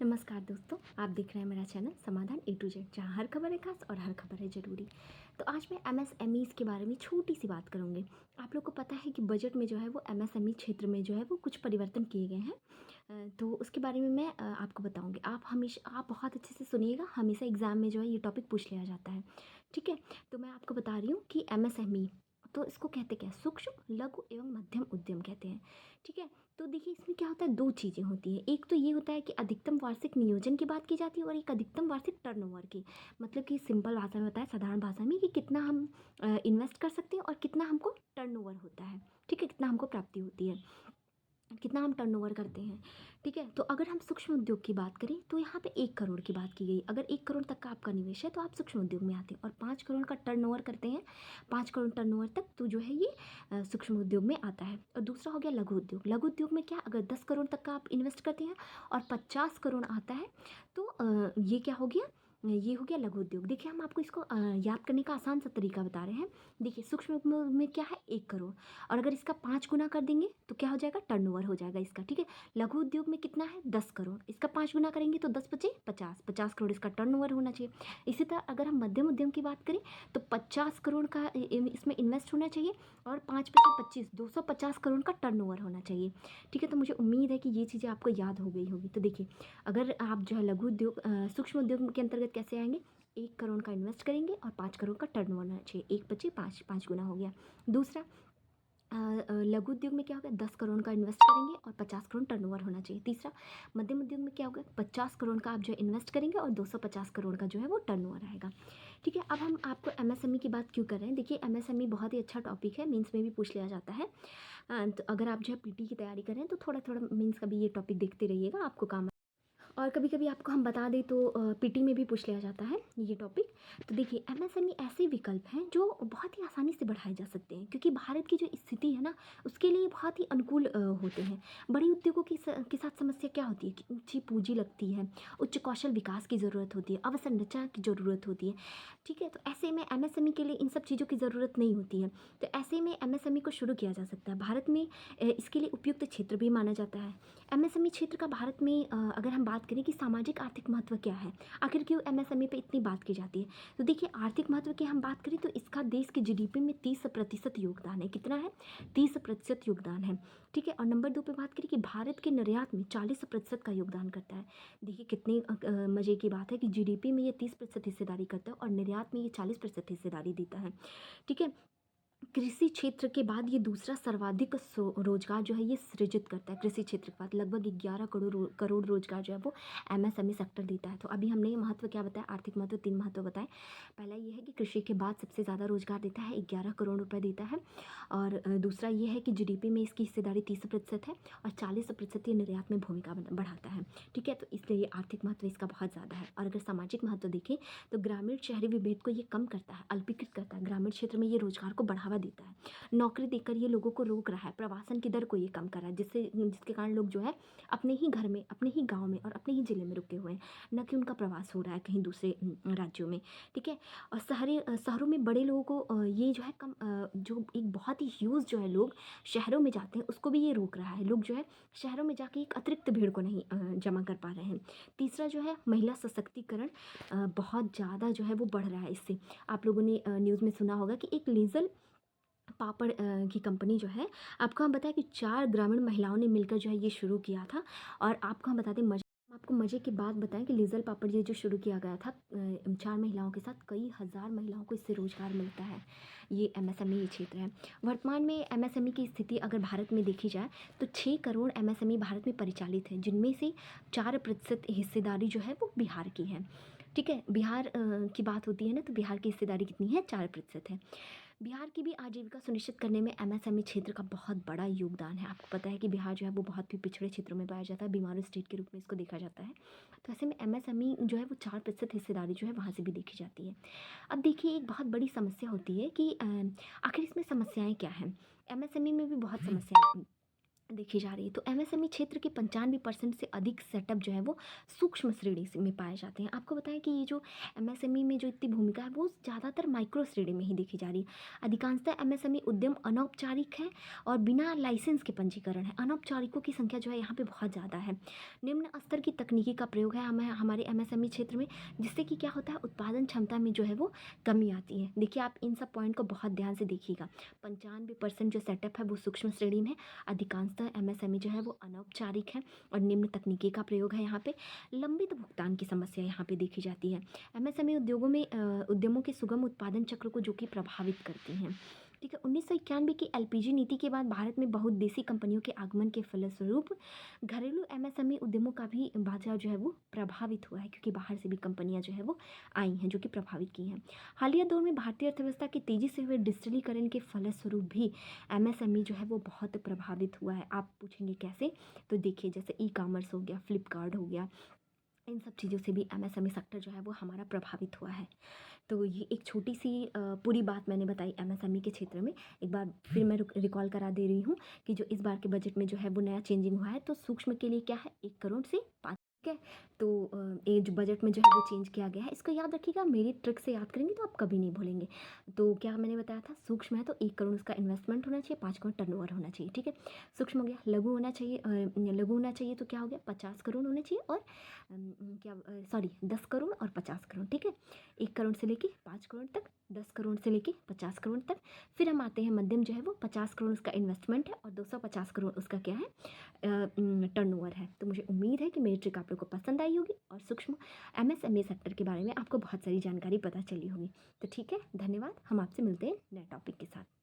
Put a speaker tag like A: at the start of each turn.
A: नमस्कार दोस्तों, आप देख रहे हैं मेरा चैनल समाधान ए टू जेड, जहाँ हर खबर है खास और हर खबर है ज़रूरी। तो आज मैं एमएसएमईज़ के बारे में छोटी सी बात करूँगी। आप लोग को पता है कि बजट में जो है वो एमएसएमई क्षेत्र में जो है वो कुछ परिवर्तन किए गए हैं। तो उसके बारे में मैं आपको बताऊँगी। आप बहुत अच्छे से सुनिएगा, हमेशा एग्ज़ाम में जो है ये टॉपिक पूछ लिया जाता है। ठीक है? तो मैं आपको बता रही हूँ कि एमएसएमई तो इसको कहते क्या हैं? सूक्ष्म, लघु एवं मध्यम उद्यम कहते हैं। ठीक है? तो देखिए इसमें क्या होता है, 2 चीज़ें होती हैं। एक तो ये होता है कि अधिकतम वार्षिक नियोजन की बात की जाती है और एक अधिकतम वार्षिक टर्नओवर की। मतलब कि सिंपल भाषा में बताएँ, साधारण भाषा में, कि कितना हम इन्वेस्ट कर सकते हैं और कितना हमको टर्नओवर होता है। ठीक है? कितना हमको प्राप्ति होती है। कितना हम टर्नओवर करते हैं। ठीक है? तो अगर हम सूक्ष्म उद्योग की बात करें तो यहाँ पे 1 करोड़ की बात की गई। अगर 1 करोड़ तक का आपका निवेश है तो आप सूक्ष्म उद्योग में आते हैं, और 5 करोड़ का टर्नओवर करते हैं, 5 करोड़ टर्नओवर तक तो जो है ये सूक्ष्म उद्योग में आता है। और दूसरा हो गया लघु उद्योग। लघु उद्योग में क्या, अगर 10 करोड़ तक का आप इन्वेस्ट करते हैं और 50 करोड़ आता है तो ये क्या हो गया, ये हो गया लघु उद्योग। देखिए हम आपको इसको याद करने का आसान सा तरीका बता रहे हैं। देखिए सूक्ष्म उद्योग में क्या है, 1 करोड़, और अगर इसका 5 गुना कर देंगे तो क्या हो जाएगा, टर्नओवर हो जाएगा इसका। ठीक है? लघु उद्योग में कितना है, 10 करोड़, इसका 5 गुना करेंगे तो 10 पचे 50, 50 करोड़ इसका टर्नओवर होना चाहिए। इसी तरह अगर हम मध्यम उद्यम की बात करें तो 50 करोड़ का इसमें इन्वेस्ट होना चाहिए, और 5 पचे 25, 250 करोड़ का टर्नओवर होना चाहिए। ठीक है? तो मुझे उम्मीद है कि ये चीज़ें आपको याद हो गई होगी। तो देखिए अगर आप जो है लघु उद्योग सूक्ष्म उद्योग के अंतर्गत कैसे आएंगे, 1 करोड़ का इन्वेस्ट करेंगे और 5 करोड़ का टर्नओवर होना चाहिए। 1 पचे 5, 5 गुना हो गया। दूसरा लघु उद्योग में क्या होगा, 10 करोड़ का इन्वेस्ट करेंगे और 50 करोड़ टर्नओवर होना चाहिए। तीसरा मध्यम उद्योग में क्या होगा, 50 करोड़ का आप जो है इन्वेस्ट करेंगे और 250 करोड़ का जो है वो टर्नओवर आएगा। ठीक है? अब हम आपको एमएसएमई की बात क्यों कर रहे हैं। देखिए एमएसएमई बहुत ही अच्छा टॉपिक है, मीन्स में भी पूछ लिया जाता है। तो अगर आप जो है पीटी की तैयारी कर रहे हैं तो थोड़ा थोड़ा मीन्स का भी ये टॉपिक देखते रहिएगा, आपको काम। और कभी कभी आपको हम बता दें तो पीटी में भी पूछ लिया जाता है ये टॉपिक। तो देखिए एमएसएमई ऐसे विकल्प हैं जो बहुत ही आसानी से बढ़ाए जा सकते हैं, क्योंकि भारत की जो स्थिति है ना, उसके लिए बहुत ही अनुकूल होते हैं। बड़े उद्योगों के साथ समस्या क्या होती है कि ऊंची पूंजी लगती है, उच्च कौशल विकास की ज़रूरत होती है, अवसंरचना की ज़रूरत होती है। ठीक है? तो ऐसे में एमएसएमई के लिए इन सब चीज़ों की ज़रूरत नहीं होती है। तो ऐसे में एमएसएमई को शुरू किया जा सकता है। भारत में इसके लिए उपयुक्त क्षेत्र भी माना जाता है। एमएसएमई क्षेत्र का भारत में अगर हम बात करें कि सामाजिक आर्थिक महत्व क्या है, आखिर क्यों एमएसएमई पे इतनी बात की जाती है। तो देखिए आर्थिक महत्व की हम बात करें तो इसका देश के जीडीपी में 30% योगदान है। कितना है, 30% योगदान है। ठीक है? और नंबर 2 पे बात करें कि भारत के निर्यात में 40% का योगदान करता है। देखिए कितनी मज़े की बात है कि जीडीपी में ये 30% हिस्सेदारी करता है और निर्यात में ये 40% हिस्सेदारी देता है। ठीक है? कृषि क्षेत्र के बाद ये दूसरा सर्वाधिक रोजगार जो है ये सृजित करता है। कृषि क्षेत्र के बाद लगभग 11 करोड़ रोजगार जो है वो एमएसएमई सेक्टर देता है। तो अभी हमने ये महत्व क्या बताया, आर्थिक महत्व 3 महत्व बताए। पहला ये है कि कृषि के बाद सबसे ज़्यादा रोजगार देता है, 11 करोड़ रुपए देता है। और दूसरा ये है कि जीडीपी में इसकी हिस्सेदारी 30% है, और 40% ये निर्यात में भूमिका बढ़ाता है। ठीक है? तो इसलिए ये आर्थिक महत्व इसका बहुत ज़्यादा है। और अगर सामाजिक महत्व देखें तो ग्रामीण शहरी विभेद को ये कम करता है, अल्पीकृत करता है। ग्रामीण क्षेत्र में ये रोजगार को बढ़ावा देता है, नौकरी देकर ये लोगों को रोक रहा है, प्रवासन की दर को ये कम कर रहा है, जिसके कारण लोग जो है अपने ही घर में, अपने ही गांव में और अपने ही ज़िले में रुके हुए हैं, न कि उनका प्रवास हो रहा है कहीं दूसरे राज्यों में। ठीक है? और शहरों में बड़े लोगों को ये जो है कम जो एक बहुत ही ह्यूज जो है लोग शहरों में जाते हैं उसको भी ये रोक रहा है। लोग जो है शहरों में जाके एक अतिरिक्त भीड़ को नहीं जमा कर पा रहे हैं। तीसरा जो है महिला सशक्तिकरण बहुत ज़्यादा जो है वो बढ़ रहा है इससे। आप लोगों ने न्यूज़ में सुना होगा कि एक लीजल पापड़ की कंपनी जो है, आपको हम बताएं कि 4 ग्रामीण महिलाओं ने मिलकर जो है ये शुरू किया था। और आपको हम बता दें आपको मज़े की बात बताएं कि लीजल पापड़ ये जो शुरू किया गया था 4 महिलाओं के साथ, कई हज़ार महिलाओं को इससे रोजगार मिलता है। ये एमएसएमई ये क्षेत्र है। वर्तमान में एमएसएमई की स्थिति अगर भारत में देखी जाए तो 6 करोड़ एमएसएमई भारत में परिचालित है, जिनमें से 4% हिस्सेदारी जो है वो बिहार की है। ठीक है? बिहार की बात होती है ना, तो बिहार की हिस्सेदारी कितनी है, 4% है। बिहार की भी आजीविका सुनिश्चित करने में एमएसएमई क्षेत्र का बहुत बड़ा योगदान है। आपको पता है कि बिहार जो है वो बहुत ही पिछड़े क्षेत्रों में पाया जाता है, बीमारू स्टेट के रूप में इसको देखा जाता है। तो ऐसे में एमएसएमई जो है वो 4% हिस्सेदारी जो है वहाँ से भी देखी जाती है। अब देखिए एक बहुत बड़ी समस्या होती है कि आखिर इसमें समस्याएं क्या हैं। एमएसएमई में भी बहुत समस्याएं देखी जा रही है। तो एमएसएमई क्षेत्र के 95% से अधिक सेटअप जो है वो सूक्ष्म श्रेणी से में पाए जाते हैं। आपको बताएं कि ये जो एमएसएमई में जो इतनी भूमिका है वो ज़्यादातर माइक्रो श्रेणी में ही देखी जा रही है। अधिकांशतः एमएसएमई उद्यम अनौपचारिक है और बिना लाइसेंस के पंजीकरण है। अनौपचारिकों की संख्या जो है यहाँ पे बहुत ज़्यादा है। निम्न स्तर की तकनीकी का प्रयोग है हमें हमारे एमएसएमई क्षेत्र में, जिससे कि क्या होता है, उत्पादन क्षमता में जो है वो कमी आती है। देखिए आप इन सब पॉइंट को बहुत ध्यान से देखिएगा। 95% जो सेटअप है वो सूक्ष्म श्रेणी में, अधिकांशतः एमएसएमई जो है वो अनौपचारिक है और निम्न तकनीकी का प्रयोग है। यहाँ पे लंबित भुगतान की समस्या यहाँ पे देखी जाती है। एमएसएमई उद्योगों में उद्यमों के सुगम उत्पादन चक्र को जो कि प्रभावित करती हैं। ठीक है, 1991 की एलपीजी नीति के बाद भारत में बहुउद्देशीय कंपनियों के आगमन के फलस्वरूप घरेलू एमएसएमई उद्यमों का भी बाजार जो है वो प्रभावित हुआ है, क्योंकि बाहर से भी कंपनियां जो है वो आई हैं जो कि प्रभावित की हैं। हालिया दौर में भारतीय अर्थव्यवस्था के तेजी से हुए डिजिटलीकरण के फलस्वरूप भी एमएसएमई जो है वो बहुत प्रभावित हुआ है। आप पूछेंगे कैसे, तो देखिए जैसे ई कॉमर्स हो गया, फ्लिपकार्ट हो गया, इन सब चीज़ों से भी एमएसएमई सेक्टर जो है वो हमारा प्रभावित हुआ है। तो ये एक छोटी सी पूरी बात मैंने बताई एमएसएमई के क्षेत्र में। एक बार फिर मैं रिकॉल करा दे रही हूँ कि जो इस बार के बजट में जो है वो नया चेंजिंग हुआ है, तो सूक्ष्म के लिए क्या है, 1 करोड़ से 5। ठीक है, तो ये जो बजट में जो है वो चेंज किया गया है, इसको याद रखिएगा। मेरी ट्रिक से याद करेंगे तो आप कभी नहीं भूलेंगे। तो क्या मैंने बताया था, सूक्ष्म है तो 1 करोड़ उसका इन्वेस्टमेंट होना चाहिए, 5 करोड़ टर्नओवर होना चाहिए। ठीक है, सूक्ष्म हो गया। लघु होना चाहिए, लघु होना चाहिए तो क्या हो गया, 50 करोड़ होना चाहिए, और क्या, सॉरी, 10 करोड़ और 50 करोड़। ठीक है, 1 करोड़ से लेके 5 करोड़ तक, 10 करोड़ से लेके 50 करोड़ तक। फिर हम आते हैं मध्यम जो है वो 50 करोड़ उसका इन्वेस्टमेंट है और 250 करोड़ उसका क्या है, टर्नओवर है। तो मुझे उम्मीद है कि मेरी ट्रिक आप लोग को पसंद आई होगी और सूक्ष्म एमएसएमई सेक्टर के बारे में आपको बहुत सारी जानकारी पता चली होगी। तो ठीक है, धन्यवाद। हम आपसे मिलते हैं नए टॉपिक के साथ।